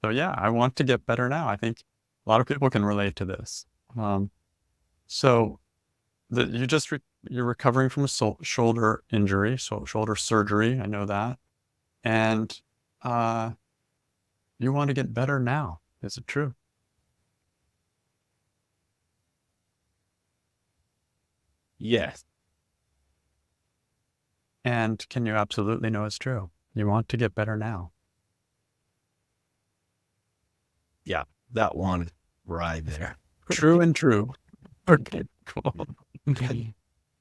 So yeah, I want to get better now. I think a lot of people can relate to this. So you're recovering from a shoulder injury, so shoulder surgery. I know that, and uh, you want to get better now. Is it true? Yes. And can you absolutely know it's true? You want to get better now. Yeah. That one right there. True and true. Okay, cool.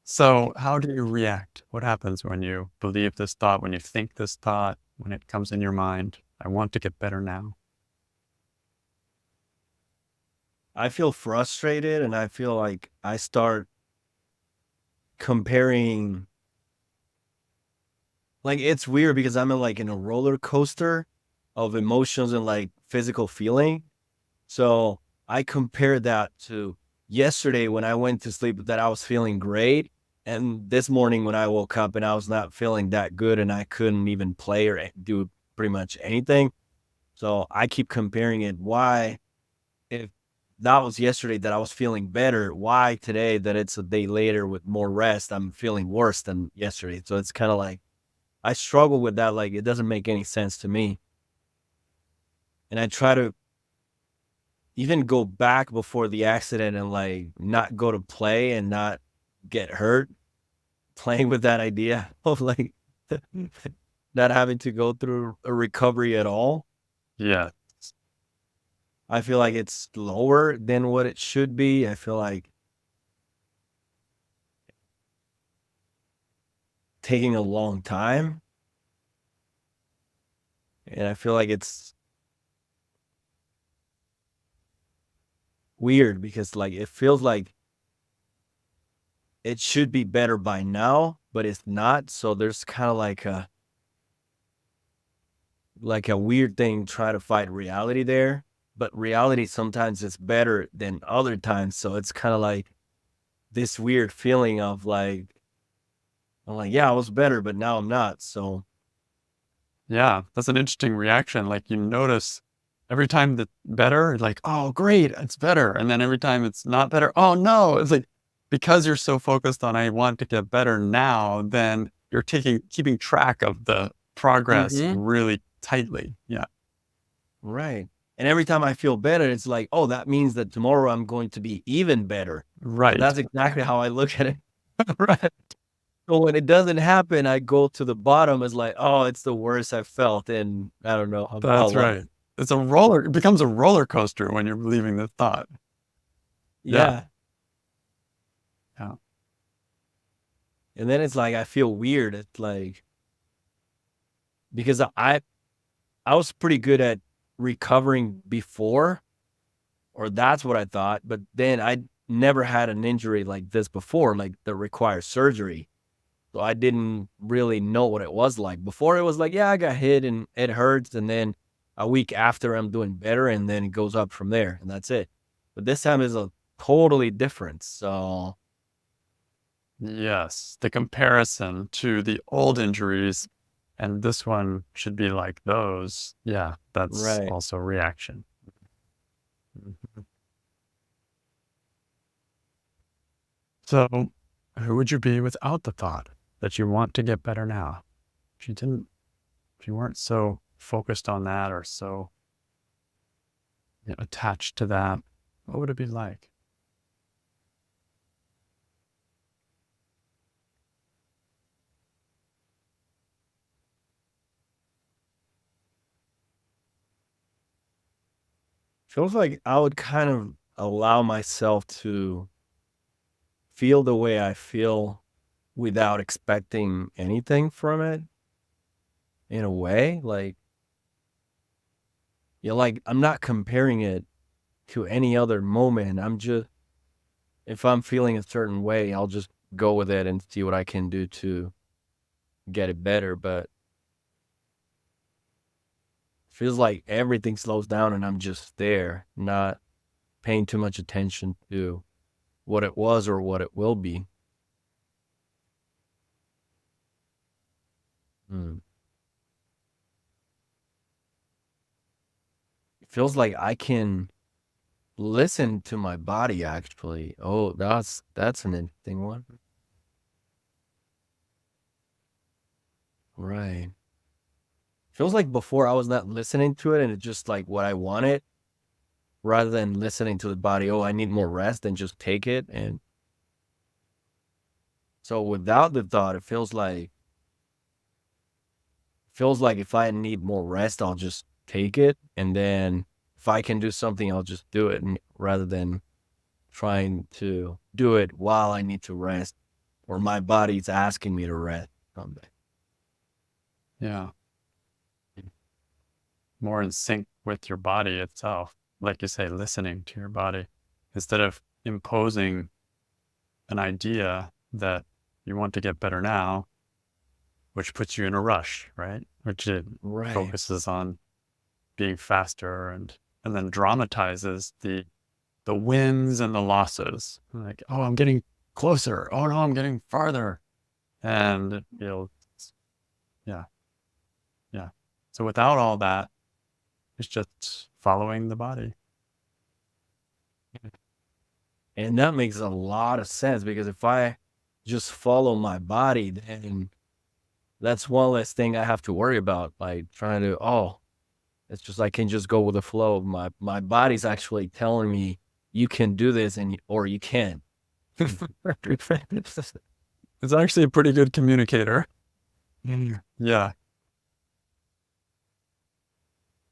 So, how do you react? What happens when you believe this thought, when you think this thought, when it comes in your mind? I want to get better now. I feel frustrated and I feel like I start comparing. Like it's weird because I'm in a roller coaster of emotions and like physical feeling. So I compare that to yesterday when I went to sleep that I was feeling great. And this morning when I woke up and I was not feeling that good and I couldn't even play or do pretty much anything. So I keep comparing it. Why, if that was yesterday that I was feeling better, why today that it's a day later with more rest, I'm feeling worse than yesterday. So it's kind of like, I struggle with that. Like, it doesn't make any sense to me. And I try to even go back before the accident and like not go to play and not get hurt playing with that idea of like not having to go through a recovery at all. Yeah, I feel like it's lower than what it should be. I feel like taking a long time. And I feel like it's weird because like it feels like it should be better by now, but it's not. So there's kind of like a weird thing trying to fight reality there. But reality sometimes is better than other times. So it's kind of like this weird feeling of like, I'm like, yeah, I was better, but now I'm not. So yeah, that's an interesting reaction. Like you notice every time that's better, like, oh, great, it's better. And then every time it's not better, oh no, it's like because you're so focused on I want to get better now, then you're keeping track of the progress hmm really tightly. Yeah, right. And every time I feel better, it's like, oh, that means that tomorrow I'm going to be even better. So right. that's exactly how I look at it. Right. So when it doesn't happen, I go to the bottom as like, oh, it's the worst I've felt in I don't know how That's long. right. It becomes a roller coaster when you're believing the thought. Yeah. Yeah. Yeah. And then it's like I feel weird. It's like because I was pretty good at recovering before, or that's what I thought. But then I never had an injury like this before, like that requires surgery. So I didn't really know what it was like. Before it was like, yeah, I got hit and it hurts. And then a week after I'm doing better and then it goes up from there and that's it. But this time is a totally different. So Yes. The comparison to the old injuries and this one should be like those. Yeah. That's right. also reaction. Mhm. So, who would you be without the thought that you want to get better now? If you didn't, if you weren't so focused on that or so attached to that, what would it be like? Feels like I would kind of allow myself to feel the way I feel without expecting anything from it in a way. Like, yeah, like I'm not comparing it to any other moment. I'm just, if I'm feeling a certain way, I'll just go with it and see what I can do to get it better. But feels like everything slows down and I'm just there, not paying too much attention to what it was or what it will be. Mm. feels like I can listen to my body actually. Oh, that's an interesting one. Right. Feels like before I was not listening to it and it's just like what I wanted rather than listening to the body. Oh, I need more rest and just take it. And so without the thought, it feels like if I need more rest, I'll just take it. And then if I can do something, I'll just do it rather than trying to do it while I need to rest or my body's asking me to rest someday. Yeah. More in sync with your body itself. Like you say, listening to your body instead of imposing an idea that you want to get better now, which puts you in a rush, right? Which it Right. focuses on being faster and then dramatizes the wins and the losses. Like, oh, I'm getting closer. Oh no, I'm getting farther. And yeah. So without all that, it's just following the body. And that makes a lot of sense because if I just follow my body, then that's one less thing I have to worry about. Like trying to, it's just I can just go with the flow of my body's actually telling me you can do this or you can't. It's actually a pretty good communicator. Yeah.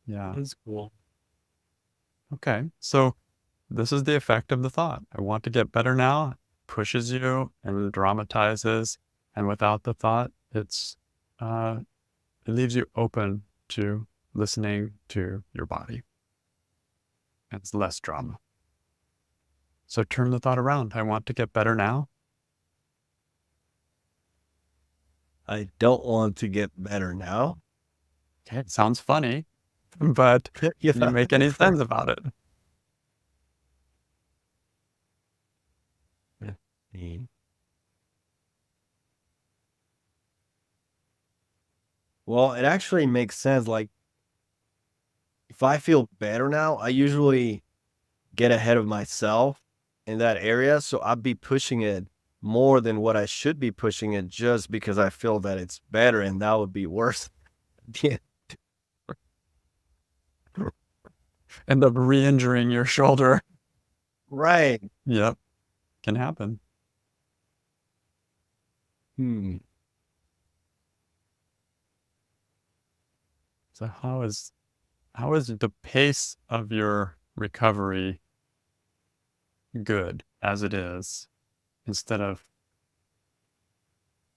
That's cool. Okay. So this is the effect of the thought. I want to get better now. Pushes you and dramatizes. And without the thought, it leaves you open to listening to your body. And it's less drama. So turn the thought around. I want to get better now. I don't want to get better now. Okay, it sounds funny, but can you make any sense about it? Well, it actually makes sense. Like, if I feel better now, I usually get ahead of myself in that area. So I'd be pushing it more than what I should be pushing it just because I feel that it's better and that would be worse. Yeah. End up re-injuring your shoulder. Right. Yep. Can happen. So how is the pace of your recovery good as it is instead of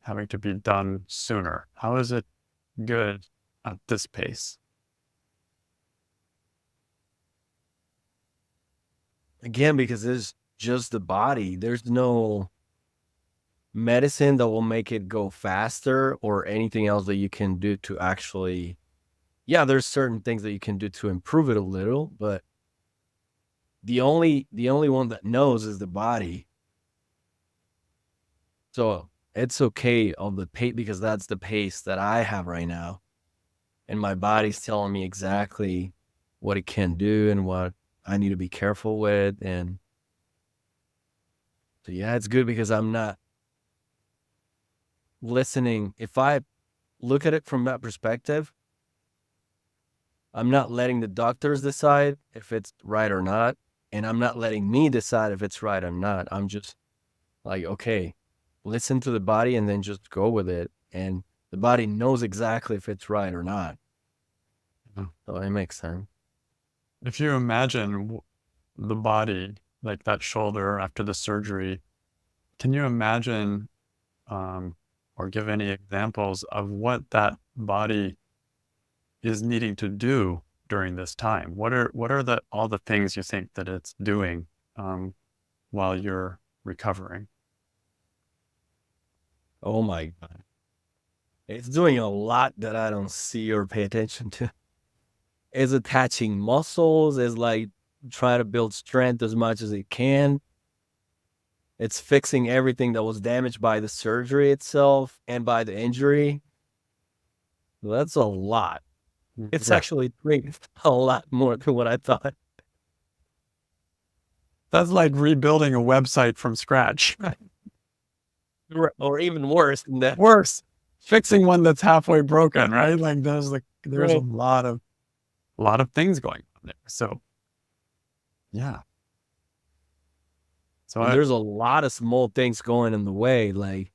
having to be done sooner? How is it good at this pace? Again, because it's just the body. There's no medicine that will make it go faster or anything else that you can do to actually, there's certain things that you can do to improve it a little, but the only one that knows is the body. So it's okay on the pace because that's the pace that I have right now. And my body's telling me exactly what it can do and what I need to be careful with. And so, it's good because I'm not listening. If I look at it from that perspective, I'm not letting the doctors decide if it's right or not. And I'm not letting me decide if it's right or not. I'm just like, okay, listen to the body and then just go with it. And the body knows exactly if it's right or not. So it makes sense. If you imagine the body, like that shoulder after the surgery, can you imagine or give any examples of what that body is needing to do during this time? What are all the things you think that it's doing while you're recovering? Oh my God. It's doing a lot that I don't see or pay attention to. It's attaching muscles, it's like trying to build strength as much as it can. It's fixing everything that was damaged by the surgery itself and by the injury. That's a lot. It's Yeah. actually doing a lot more than what I thought. That's like rebuilding a website from scratch. Or even worse than that. Worse, fixing one that's halfway broken, right? There's a Right. lot of things going on there. So yeah. So And there's a lot of small things going in the way. Like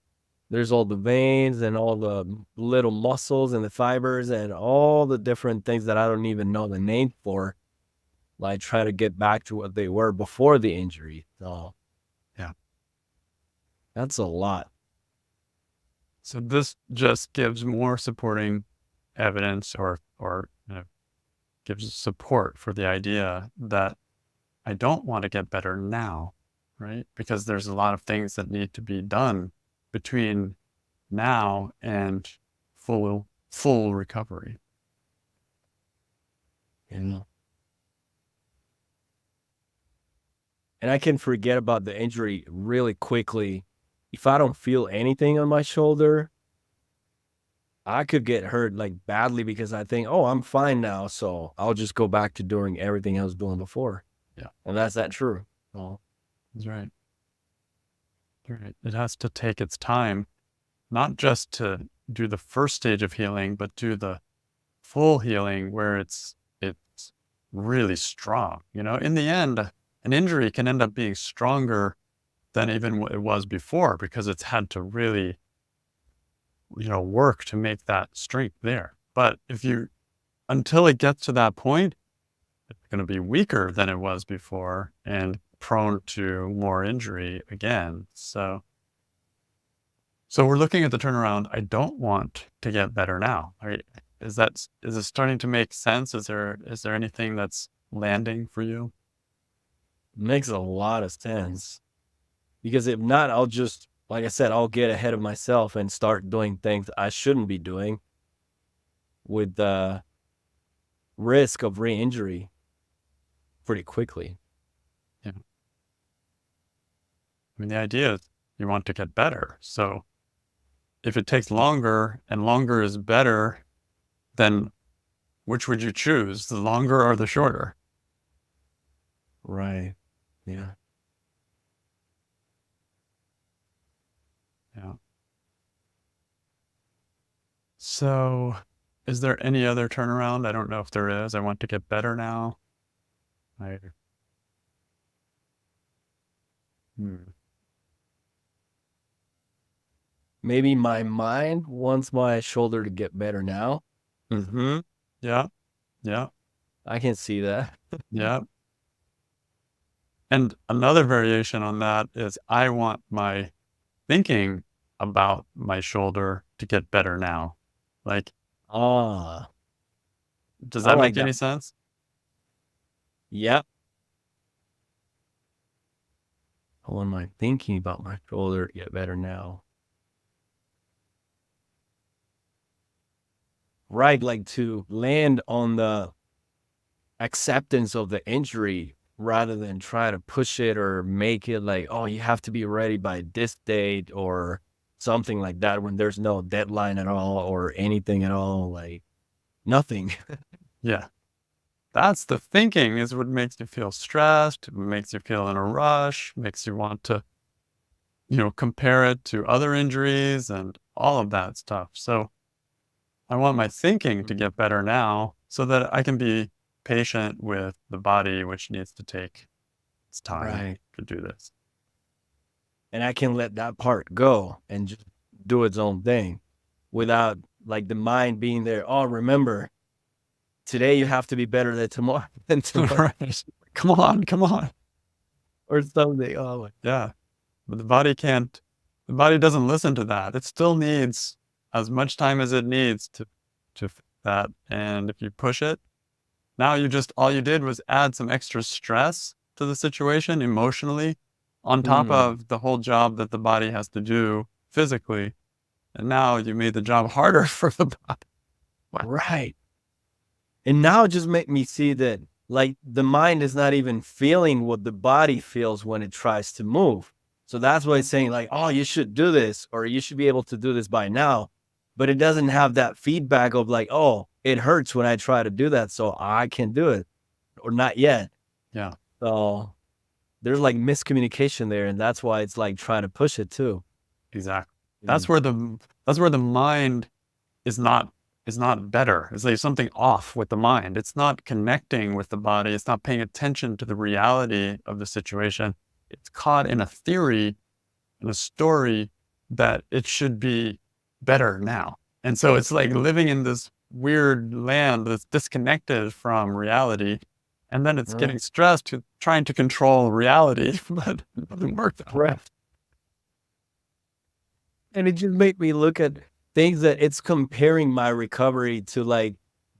there's all the veins and all the little muscles and the fibers and all the different things that I don't even know the name for. Like try to get back to what they were before the injury. So yeah. that's a lot. So this just gives more supporting evidence or gives support for the idea that I don't want to get better now, right? Because there's a lot of things that need to be done between now and full recovery. You know. And I can forget about the injury really quickly. If I don't feel anything on my shoulder, I could get hurt like badly because I think, oh, I'm fine now. So I'll just go back to doing everything I was doing before. Yeah. And that's not true. Oh, That's right. Right. It has to take its time, not just to do the first stage of healing, but do the full healing where it's really strong. In the end, an injury can end up being stronger than even what it was before because it's had to really, work to make that strength there. But until it gets to that point, it's going to be weaker than it was before and prone to more injury again. So we're looking at the turnaround. I don't want to get better now. Is it starting to make sense? Is there anything that's landing for you? makes a lot of sense. Because if not, I'll just, like I said, I'll get ahead of myself and start doing things I shouldn't be doing with the risk of re-injury pretty quickly. Yeah. I mean, the idea is you want to get better. So if it takes longer and longer is better, then which would you choose, the longer or the shorter? Right. Yeah. Yeah. So is there any other turnaround? I don't know if there is. I want to get better now. Maybe my mind wants my shoulder to get better now. Mm-hmm. Yeah. Yeah. I can see that. Yeah. And another variation on that is I want my thinking about my shoulder to get better now. Like, Ah, does I that like make that. any sense? Yep. I want my thinking about my shoulder to get better now. Right. Like to land on the acceptance of the injury rather than try to push it or make it like, oh, you have to be ready by this date or something like that when there's no deadline at all or anything at all. Like nothing. Yeah. That's the thinking is what makes you feel stressed, makes you feel in a rush, makes you want to, compare it to other injuries and all of that stuff. So I want my thinking to get better now so that I can be patient with the body, which needs to take its time Right. to do this. And I can let that part go and just do its own thing without like the mind being there. Oh, remember, today you have to be better than tomorrow Right. Come on. or something. Oh, my. Yeah. But the body doesn't listen to that. It still needs as much time as it needs to fix that. And if you push it, now all you did was add some extra stress to the situation emotionally on top of the whole job that the body has to do physically. And now you made the job harder for the body. Right. And now it just make me see that like the mind is not even feeling what the body feels when it tries to move. So that's why it's saying like, oh, you should do this or you should be able to do this by now. But it doesn't have that feedback of like, oh, it hurts when I try to do that, so I can't do it, or not yet. Yeah, So there's like miscommunication there, and that's why it's like trying to push it too. exactly. Mm. That's where the mind is not better. It's like something off with the mind. It's not connecting with the body. It's not paying attention to the reality of the situation. It's caught in a theory, in a story that it should be better now. And so it's like living in this weird land that's disconnected from reality. And then it's Right. getting stressed to trying to control reality, but it doesn't work that way. Right. And it just made me look at things that it's comparing my recovery to like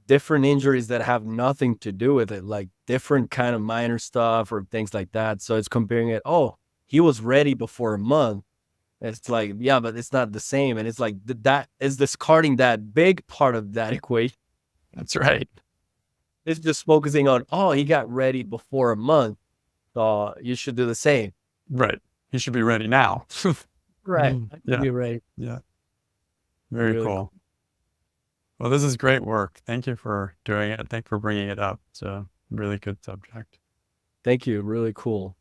different injuries that have nothing to do with it, like different kind of minor stuff or things like that. So it's comparing it, oh, he was ready before a month. It's like, yeah, but it's not the same. And it's like that is discarding that big part of that equation. That's right. It's just focusing on, oh, he got ready before a month. So you should do the same. Right. He should be ready now. Right. Yeah. You're right. Yeah. Very Really cool. Well, this is great work. Thank you for doing it. Thank you for bringing it up. It's a really good subject. Thank you. Really cool.